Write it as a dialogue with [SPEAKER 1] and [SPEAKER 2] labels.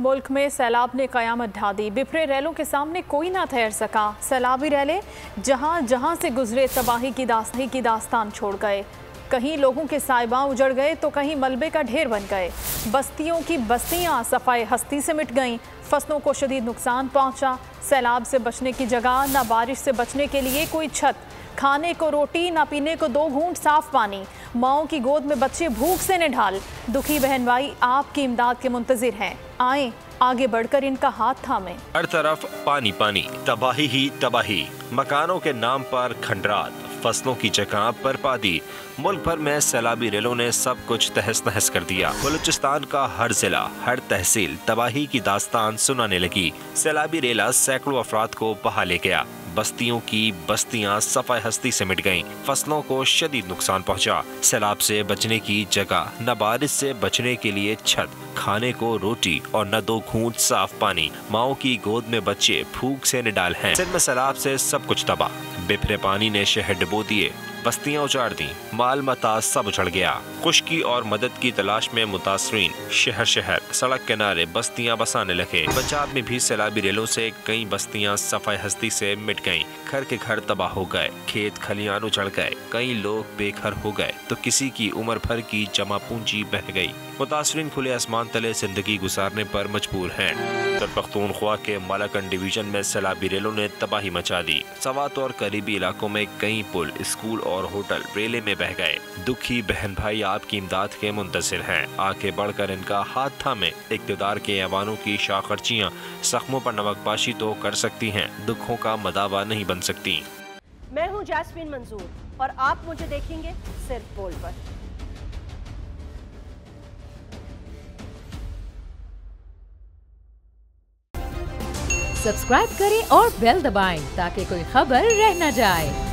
[SPEAKER 1] मुल्क में सैलाब ने कयामत ढा दी। बिफरे रेलों के सामने कोई ना ठहर सका। सैलाबी रेले जहां जहां से गुजरे तबाही की दास्तान छोड़ गए। कहीं लोगों के साइबां उजड़ गए तो कहीं मलबे का ढेर बन गए। बस्तियों की बस्तियां सफाई हस्ती से मिट गईं। फसलों को शदीद नुकसान पहुंचा। सैलाब से बचने की जगह, न बारिश से बचने के लिए कोई छत, खाने को रोटी, न पीने को 2 घूंट साफ पानी। माओं की गोद में बच्चे भूख से निढाल। दुखी बहन भाई आपकी इमदाद के मुंतजिर हैं। आए आगे बढ़कर इनका हाथ थामें।
[SPEAKER 2] हर तरफ पानी पानी, तबाही ही तबाही। मकानों के नाम पर खंडरात, फसलों की जगह बर्बादी। मुल्क भर में सैलाबी रेलों ने सब कुछ तहस नहस कर दिया। बलूचिस्तान का हर जिला, हर तहसील तबाही की दास्तान सुनाने लगी। सैलाबी रेला सैकड़ों अफराद को बहा ले गया। बस्तियों की बस्तियां सफाई हस्ती से मिट गईं। फसलों को शदीद नुकसान पहुंचा। सैलाब से बचने की जगह, न बारिश से बचने के लिए छत, खाने को रोटी और न 2 घूंट साफ पानी। माओं की गोद में बच्चे भूख से निडाल हैं। सिंध में सैलाब से सब कुछ तबाह। बिफरे पानी ने शहर डुबो दिए, बस्तियां उजाड़ दी, माल मता सब उजड़ गया। खुशकी और मदद की तलाश में मुतासरीन शहर शहर सड़क किनारे बस्तियां बसाने लगे। पंजाब में भी सैलाबी रेलों से कई बस्तियां सफाई हस्ती से मिट गईं। घर के घर तबाह हो गए, खेत खलियान उजड़ गए, कई लोग बेघर हो गए तो किसी की उम्र भर की जमा पूंजी बह गई। मुतासरीन खुले आसमान तले जिंदगी गुजारने पर मजबूर हैं। खैबर पख्तूनख्वा के मालाकंड डिवीजन में सैलाबी रेलों ने तबाही मचा दी। सवात और करीबी इलाकों में कई पुल, स्कूल और होटल रेले में बह गए। दुखी बहन भाई आपकी इमदाद के मुंतजिर हैं। आगे बढ़कर इनका हाथ थामे। इक़्तिदार के ऐवानों की शाखर्चियाँ जख्मों पर नमकपाशी तो कर सकती हैं, दुखों का मदावा नहीं बन सकती।
[SPEAKER 3] मैं हूँ जैस्मीन मंजूर और आप मुझे देखेंगे सिर्फ बोल पर।
[SPEAKER 4] सब्सक्राइब करें और बेल दबाएं ताकि कोई खबर रह न जाए।